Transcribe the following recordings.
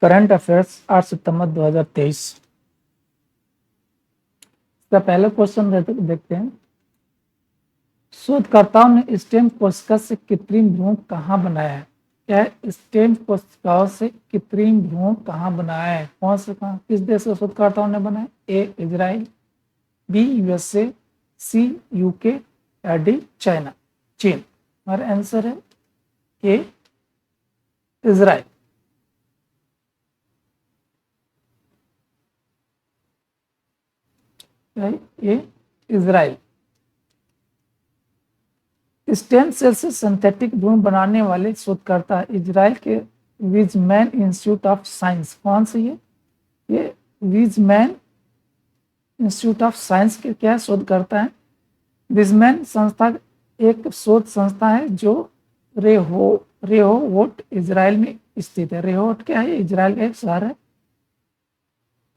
Current affairs 8 सितंबर 2023 का पहला question देखते हैं। शोधकर्ताओं ने स्टेम कोशिका से कृत्रिम भ्रूण कहाँ बनाया है? क्या है? स्टेम कोशिकाओं से कृत्रिम भ्रूण कहाँ बनाया है? कौन से कहाँ, किस देश के शोधकर्ताओं ने बनाया? ए इजराइल, बी यूएसए, सी यूके या डी चाइना चीन। हमारा आंसर है ए इजराइल। ए इजराइल। स्टेम सेल से सिंथेटिक भ्रूण बनाने वाले शोधकर्ता इजराइल के विजमैन इंस्टीट्यूट ऑफ साइंस। कौन से ये विजमैन इंस्टीट्यूट ऑफ साइंस के क्या शोधकर्ता है? विजमैन संस्था एक शोध संस्था है जो रेहोवोट इजराइल में स्थित है। रेहोवोट क्या है? इजराइल का एक शहर है।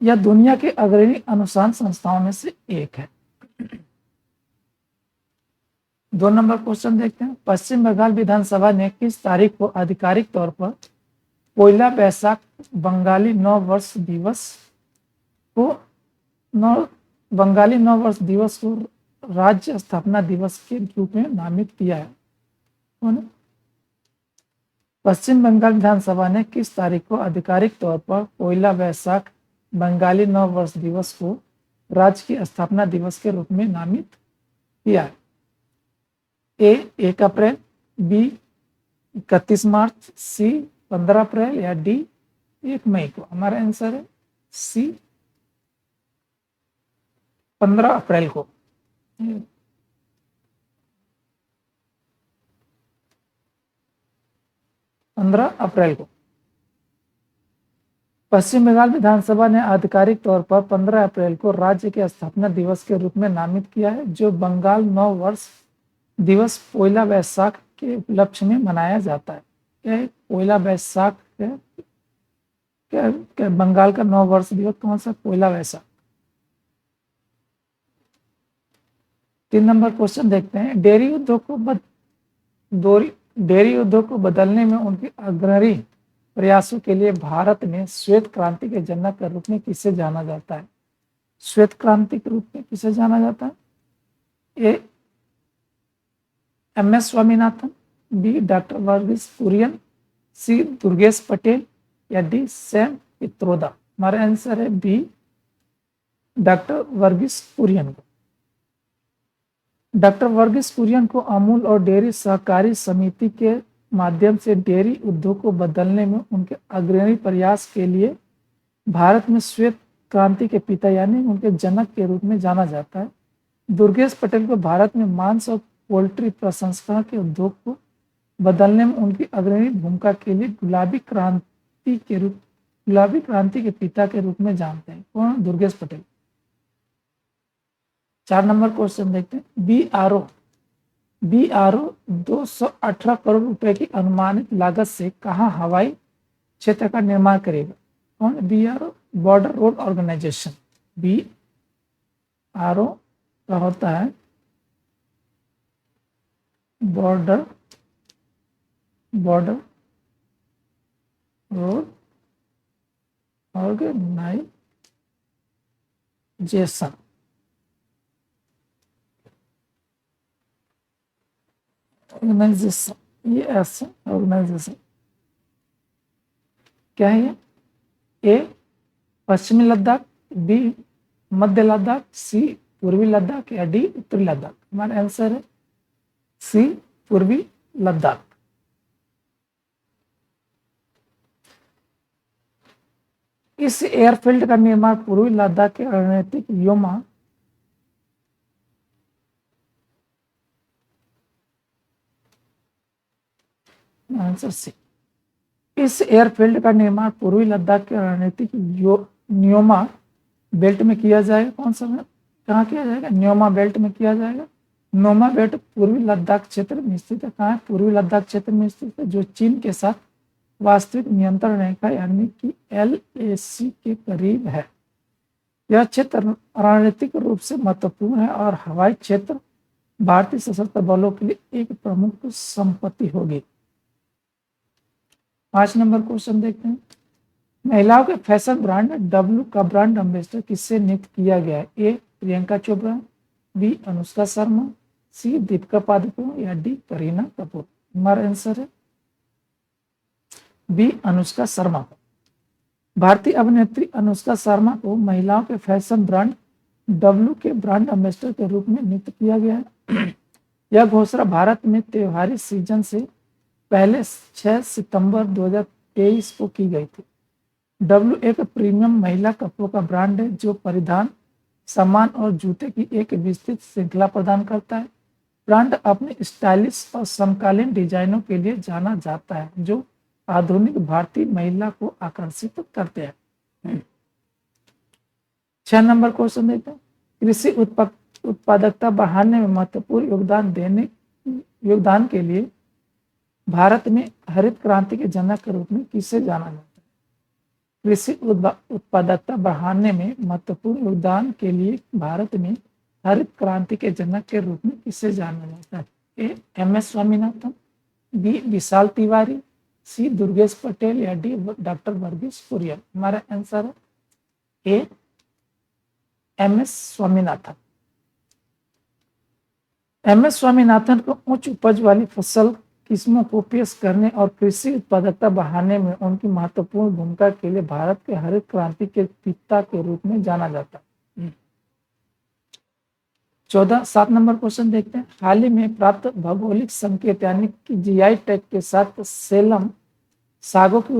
यह दुनिया के अग्रणी अनुसंधान संस्थाओं में से एक है। 2 नंबर क्वेश्चन देखते हैं। पश्चिम बंगाल विधानसभा ने किस तारीख को आधिकारिक तौर पर पोइला बैसाख बंगाली नव वर्ष दिवस को राज्य स्थापना दिवस के रूप में नामित किया है? पश्चिम बंगाल विधानसभा ने किस तारीख को आधिकारिक तौर पर पोइला बैसाख बंगाली नव वर्ष दिवस को राज्य की स्थापना दिवस के रूप में नामित किया है? ए 1 अप्रैल, बी 31 मार्च, सी 15 अप्रैल या डी 1 मई को। हमारा आंसर है सी 15 अप्रैल को। 15 अप्रैल को पश्चिम बंगाल विधानसभा ने आधिकारिक तौर पर 15 अप्रैल को राज्य के स्थापना दिवस के रूप में नामित किया है, जो बंगाल नव वर्ष दिवस पोइला बैसाख के उपलक्ष्य में मनाया जाता है। क्या है पोइला बैसाख? क्या बंगाल का नव वर्ष दिवस कौन सा? पोइला बैसाख। 3 नंबर क्वेश्चन देखते हैं। डेयरी उद्योग को बदलने में उनके अग्रणी प्रयासों के लिए भारत में श्वेत क्रांति के जनक के रूप में किसे जाना जाता है? श्वेत क्रांति के रूप में किसे जाना जाता है? A M S Swaminathan, B doctor Verghese Kurien, C Durgesh Patel या डी सैम पित्रोदा। हमारा आंसर है बी डॉक्टर वर्गीस कुरियन को। डॉक्टर वर्गीस कुरियन को अमूल और डेयरी सहकारी समिति के माध्यम से डेयरी उद्योग को बदलने में उनके अग्रणी प्रयास के लिए भारत में श्वेत क्रांति के पिता यानी उनके जनक के रूप में जाना जाता है। दुर्गेश पटेल को भारत में मांस और पोल्ट्री प्रसंस्करण के उद्योग को बदलने में उनकी अग्रणी भूमिका के लिए गुलाबी क्रांति के पिता के रूप में जानते हैं। कौन? दुर्गेश पटेल। 4 नंबर क्वेश्चन देखते हैं। बीआरओ 218 करोड़ रुपए की अनुमानित लागत से कहां हवाई क्षेत्र का निर्माण करेगा? कौन? BRO border road organisation. BRO का होता है बॉर्डर रोड ऑर्गेनाइजेशन। ये ऐसा ऑर्गेनाइजेशन क्या है? ए पश्चिमी लद्दाख, बी मध्य लद्दाख, सी पूर्वी लद्दाख या डी उत्तरी लद्दाख। हमारा आंसर है सी पूर्वी लद्दाख। इस एयरफील्ड का निर्माण पूर्वी लद्दाख के रणनीतिक योमा आंसर सी। इस एयरफील्ड का निर्माण पूर्वी लद्दाख के रणनीतिक न्योमा बेल्ट में किया जाएगा। कौन सा? कहाँ किया जाएगा? न्योमा बेल्ट में किया जाएगा। नोमा बेल्ट पूर्वी लद्दाख क्षेत्र में स्थित है। कहाँ है? पूर्वी लद्दाख क्षेत्र में स्थित है, जो चीन के साथ वास्तविक नियंत्रण रेखा यानी कि LAC के करीब है। यह क्षेत्र रणनीतिक रूप से महत्वपूर्ण है और हवाई क्षेत्र भारतीय सशस्त्र बलों के लिए एक प्रमुख संपत्ति होगी। 5 नंबर क्वेश्चन देखते हैं। महिलाओं के फैशन ब्रांड डब्लू का ब्रांड एम्बेसडर किससे नियुक्त किया गया है? ए प्रियंका चोपड़ा, बी अनुष्का शर्मा, सी दीपिका पादुकोण या डी करीना कपूर। हमारा आंसर है बी अनुष्का शर्मा। भारतीय अभिनेत्री अनुष्का शर्मा को महिलाओं के फैशन ब्रांड डब्लू के ब्रांड एम्बेसडर के रूप में नियुक्त किया गया है। यह घोषणा भारत में त्योहारी सीजन से पहले 6 सितंबर 2023 को की गई थी। डब्लू एक प्रीमियम महिला कपड़ों का ब्रांड है जो परिधान, सामान और जूते की एक विस्तृत श्रृंखला प्रदान करता है। ब्रांड अपने स्टाइलिश और समकालीन डिजाइनों के लिए जाना जाता है जो आधुनिक भारतीय महिला को आकर्षित करते हैं। 6 नंबर क्वेश्चन देखते हैं। कृषि उत्पादकता बढ़ाने में महत्वपूर्ण योगदान के लिए भारत में हरित क्रांति के जनक के रूप में किसे जाना जाता है? कृषि उत्पादकता बढ़ाने में महत्वपूर्ण योगदान के लिए भारत में हरित क्रांति के जनक के रूप में किसे जाना जाता है? A M S Swaminathan, B Vishal Tiwari, C Durgesh Patel या डी डॉक्टर वर्गीस कुरियन। हमारा आंसर है A M S Swaminathan. M S Swaminathan को उच्च उपज वाली फसल किस्मों को पेश करने और कृषि उत्पादकता बढ़ाने में उनकी महत्वपूर्ण भूमिका के लिए भारत के हरित क्रांति के पिता के रूप में जाना जाता है। 7 नंबर क्वेश्चन देखते हैं। हाल ही में प्राप्त भौगोलिक संकेत यानी कि जीआई टैग के साथ सेलम सागो की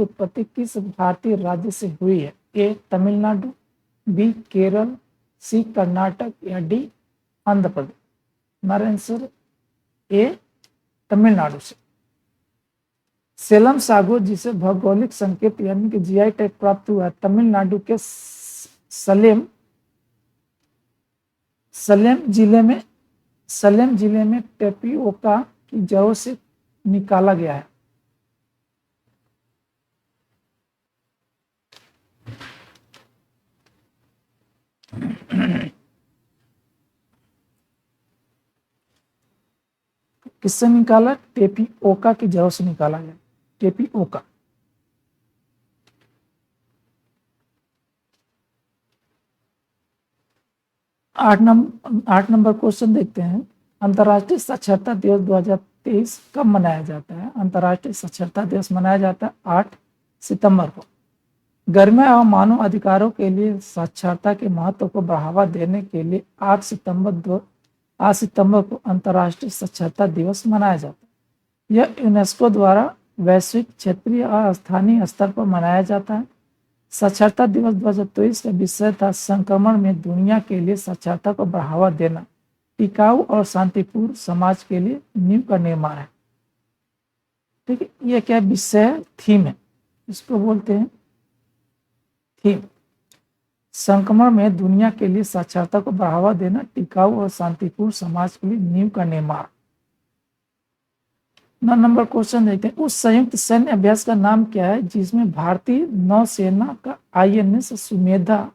उत्पत्ति किस भारतीय राज्य से हुई है? ए तमिलनाडु, बी केरल, सी कर्नाटक या डी आंध्र प्रदेश। हमारा आंसर ए तमिलनाडु से। सेलम सागो जिसे भौगोलिक संकेत यानी कि जीआई टैग प्राप्त हुआ है तमिलनाडु के सलेम जिले में टेपिओका की जड़ों से निकाला गया है। किससे निकाला? टेपिओका की जड़ों से निकाला गया। टेपिओका। 8 नंबर क्वेश्चन देखते हैं। अंतर्राष्ट्रीय साक्षरता दिवस 2023 कब मनाया जाता है? अंतर्राष्ट्रीय साक्षरता दिवस मनाया जाता है 8 सितंबर को। गरिमा एवं मानव अधिकारों के लिए साक्षरता के महत्व को बढ़ावा देने के लिए 8 सितंबर को अंतर्राष्ट्रीय साक्षरता दिवस मनाया जाता है। यह यूनेस्को द्वारा वैश्विक, क्षेत्रीय और स्थानीय स्तर पर मनाया जाता है। साक्षरता दिवस 2023 का विषय था संक्रमण में दुनिया के लिए साक्षरता को बढ़ावा देना, टिकाऊ और शांतिपूर्ण समाज के लिए नींव का निर्माण है। ठीक है, यह क्या विषय है? थीम है, इसको बोलते हैं थीम। संक्रमण में दुनिया के लिए साक्षरता को बढ़ावा देना, टिकाऊ और शांतिपूर्ण समाज के लिए नींव का निर्माण। 9 नंबर क्वेश्चन देखते हैं। उस संयुक्त सैन्य अभ्यास का नाम क्या है जिसमें भारतीय नौसेना का INS सुमेधा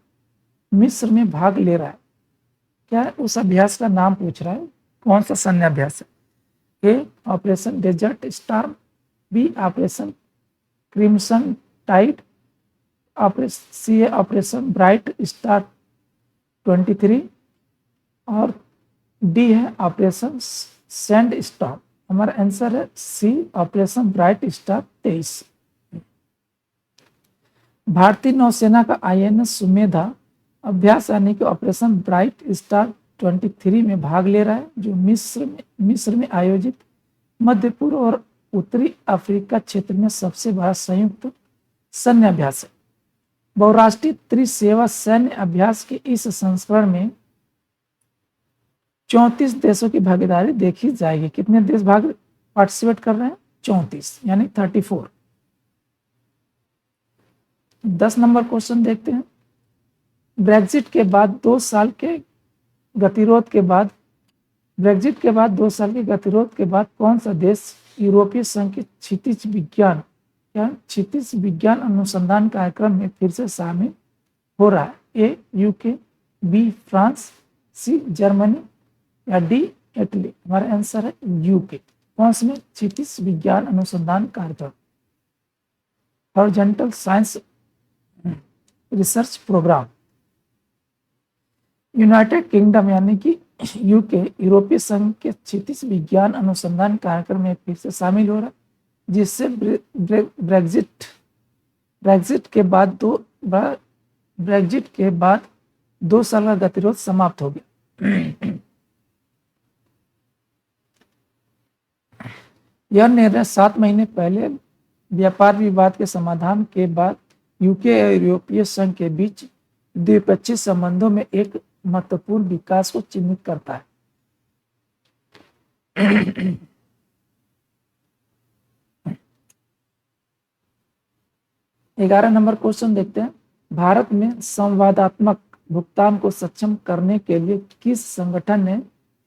मिस्र में भाग ले रहा है? क्या है उस अभ्यास का नाम पूछ रहा है? कौन सा सैन्य अभ्यास है? A operation desert storm, B operation crimson tide, C operation bright star 23 और डी है ऑपरेशन सैंड स्टॉर्म। हमारा आंसर है सी ऑपरेशन ब्राइट स्टार 23। भारतीय नौसेना का INS सुमेधा अभ्यास यानी कि ऑपरेशन ब्राइट स्टार 23 में भाग ले रहा है, जो मिस्र में आयोजित मध्य पूर्व और उत्तरी अफ्रीका क्षेत्र में सबसे बड़ा संयुक्त सैन्य अभ्यास है। बहुराष्ट्रीय त्रिसेवा सैन्य अभ्यास के इस संस्करण में 34 देशों की भागीदारी देखी जाएगी। कितने देश पार्टिसिपेट कर रहे हैं? 34 यानी 34। 10 नंबर क्वेश्चन देखते हैं। ब्रेग्जिट के बाद 2 साल के गतिरोध के बाद कौन सा देश यूरोपीय संघ के क्षितिज विज्ञान अनुसंधान कार्यक्रम में फिर से शामिल हो रहा है? A UK, B France, C Germany या डी इटली। हमारा आंसर है UK। कौन से में? क्षितिज विज्ञान अनुसंधान कार्यक्रम। Horizontal science research programme. United Kingdom यानी कि यूके यूरोपीय संघ के क्षितिज विज्ञान अनुसंधान कार्यक्रम में फिर से शामिल हो रहा है, जिससे ब्रेग्जिट के बाद 2 साल का गतिरोध समाप्त हो गया। यह निर्णय 7 महीने पहले व्यापार विवाद के समाधान के बाद यूके और यूरोपीय संघ के बीच द्विपक्षीय संबंधों में एक महत्वपूर्ण विकास को चिन्हित करता है। 11 नंबर क्वेश्चन देखते हैं। भारत में संवादात्मक भुगतान को सक्षम करने के लिए किस संगठन ने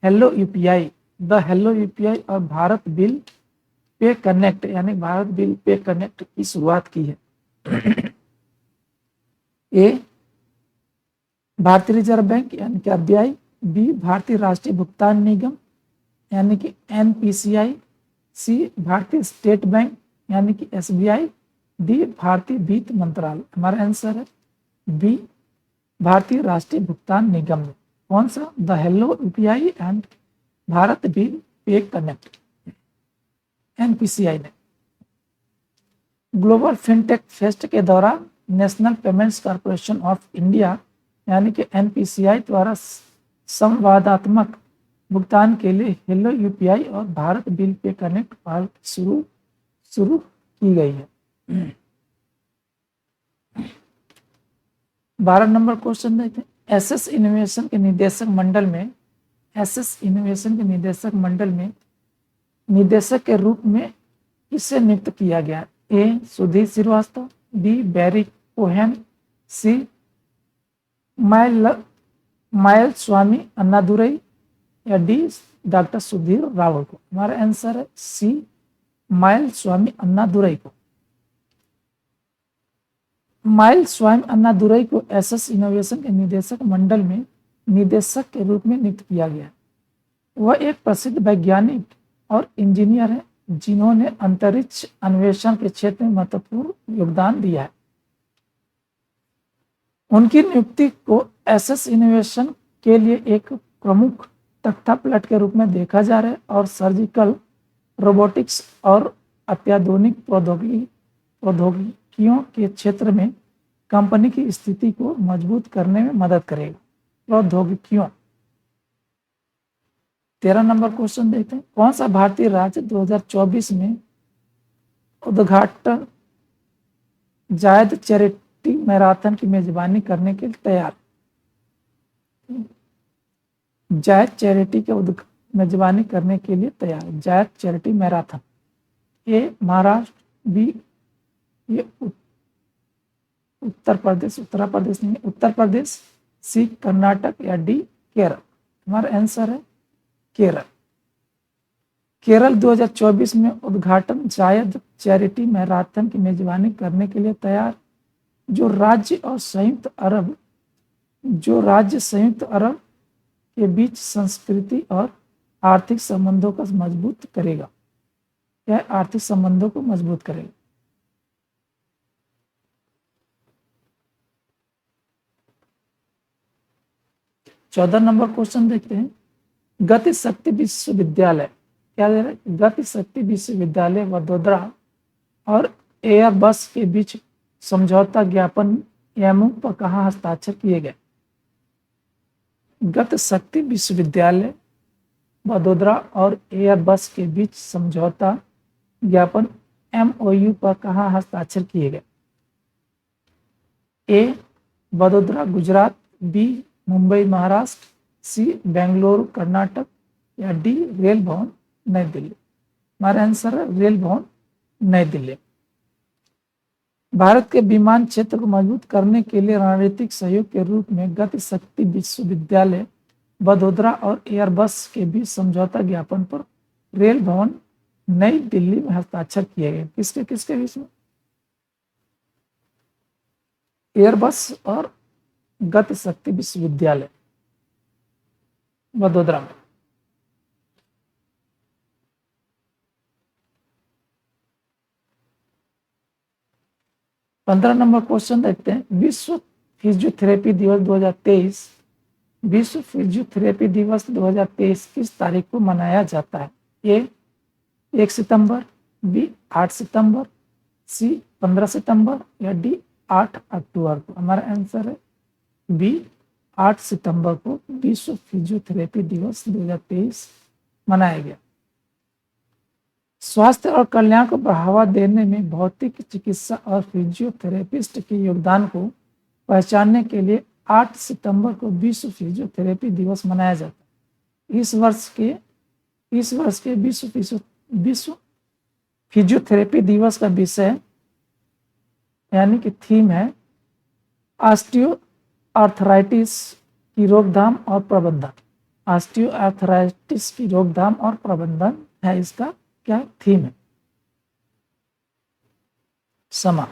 hello UPI, the hello UPI और भारत बिल पे कनेक्ट यानी भारत बिल पे कनेक्ट की शुरुआत की है? ए भारतीय रिजर्व बैंक यानी कि आरबीआई, बी भारतीय राष्ट्रीय भुगतान निगम यानी कि एनपीसीआई, सी भारतीय स्टेट बैंक यानी कि एसबीआई, डी भारतीय वित्त मंत्रालय। हमारा आंसर है बी भारतीय राष्ट्रीय भुगतान निगम में। कौन सा? The hello UPI and Bharat bill pay connect, NPCI ने। ग्लोबल फिनटेक फेस्ट के दौरान national payments corporation of India यानी कि एनपीसीआई द्वारा संवादात्मक भुगतान के लिए हेलो यूपीआई और भारत बिल पे कनेक्ट पहल शुरू की गई है। 12 नंबर क्वेश्चन देखते हैं। एसएस इनोवेशन के निदेशक मंडल में निदेशक के रूप में किसे नियुक्त किया गया? ए सुधीर श्रीवास्तव, बी बैरी कोहेन, सी मायल स्वामी अन्नादुरई या डी डॉक्टर सुधीर रावल को। हमारा आंसर है सी मायल स्वामी अन्नादुरई को। माइल स्वामी अन्नादुरई को एसएस इनोवेशन के निदेशक मंडल में निदेशक के रूप में नियुक्त किया गया। वह एक प्रसिद्ध वैज्ञानिक और इंजीनियर है जिन्होंने अंतरिक्ष अन्वेषण के क्षेत्र में महत्वपूर्ण योगदान दिया है। उनकी नियुक्ति को एसएस इनोवेशन के लिए एक प्रमुख तख्तापलट के रूप में देखा जा रहा है और सर्जिकल रोबोटिक्स और अत्याधुनिक प्रौद्योगिकियों के क्षेत्र में कंपनी की स्थिति को मजबूत करने में मदद करेगा। प्रौद्योगिकियों। 13 नंबर क्वेश्चन देखते हैं। कौन सा भारतीय राज्य 2024 में उद्घाटन जायद चैरिटी मैराथन की मेजबानी करने के लिए तैयार? जायद चैरिटी के मेजबानी करने के लिए तैयार, जायद चैरिटी मैराथन। ए महाराष्ट्र, बी ये उत्तर प्रदेश नहीं, उत्तर प्रदेश, सी कर्नाटक या डी केरल। हमारा आंसर है केरल। केरल 2024 में उद्घाटन जायद चैरिटी मैराथन की मेजबानी करने के लिए तैयार, जो राज्य संयुक्त अरब के बीच संस्कृति और आर्थिक संबंधों को मजबूत करेगा। यह आर्थिक संबंधों को मजबूत करेगा। 14 नंबर क्वेश्चन देखते हैं। गति शक्ति विश्वविद्यालय, क्या दे रहा है? गति शक्ति विश्वविद्यालय वडोदरा और एयरबस के बीच समझौता ज्ञापन एमओयू पर कहाँ हस्ताक्षर किए गए? गति शक्ति विश्वविद्यालय वडोदरा और एयरबस के बीच समझौता ज्ञापन एमओयू पर कहाँ हस्ताक्षर किए गए? ए वडोदरा गुजरात, बी मुंबई महाराष्ट्र, सी बेंगलुरु कर्नाटक या डी रेल भवन नई दिल्ली। हमारा आंसर है रेल भवन नई दिल्ली। भारत के विमान क्षेत्र को मजबूत करने के लिए रणनीतिक सहयोग के रूप में गति शक्ति विश्वविद्यालय वडोदरा और एयरबस के बीच समझौता ज्ञापन पर रेल भवन नई दिल्ली में हस्ताक्षर किए गए। किसके बीच में? एयरबस और गति शक्ति विश्वविद्यालय वडोदरा में। 15 नंबर क्वेश्चन देखते हैं। विश्व फिजियोथेरेपी दिवस 2023, विश्व फिजियोथेरेपी दिवस 2023 किस तारीख को मनाया जाता है? ए 1 सितंबर, बी 8 सितंबर, सी 15 सितंबर या डी 8 अक्टूबर को? हमारा आंसर है बी 8 सितंबर को विश्व फिजियोथेरेपी दिवस 2023 मनाया गया। स्वास्थ्य और कल्याण को बढ़ावा देने में भौतिक चिकित्सा और फिजियोथेरेपिस्ट के योगदान को पहचानने के लिए 8 सितंबर को विश्व फिजियोथेरेपी दिवस मनाया जाता है। इस वर्ष के विश्व फिजियोथेरेपी दिवस का विषय यानी कि थीम है ऑस्टियो आर्थराइटिस की रोकथाम और प्रबंधन। ऑस्टियो आर्थराइटिस की रोकथाम और प्रबंधन है इसका क्या थीम है। समा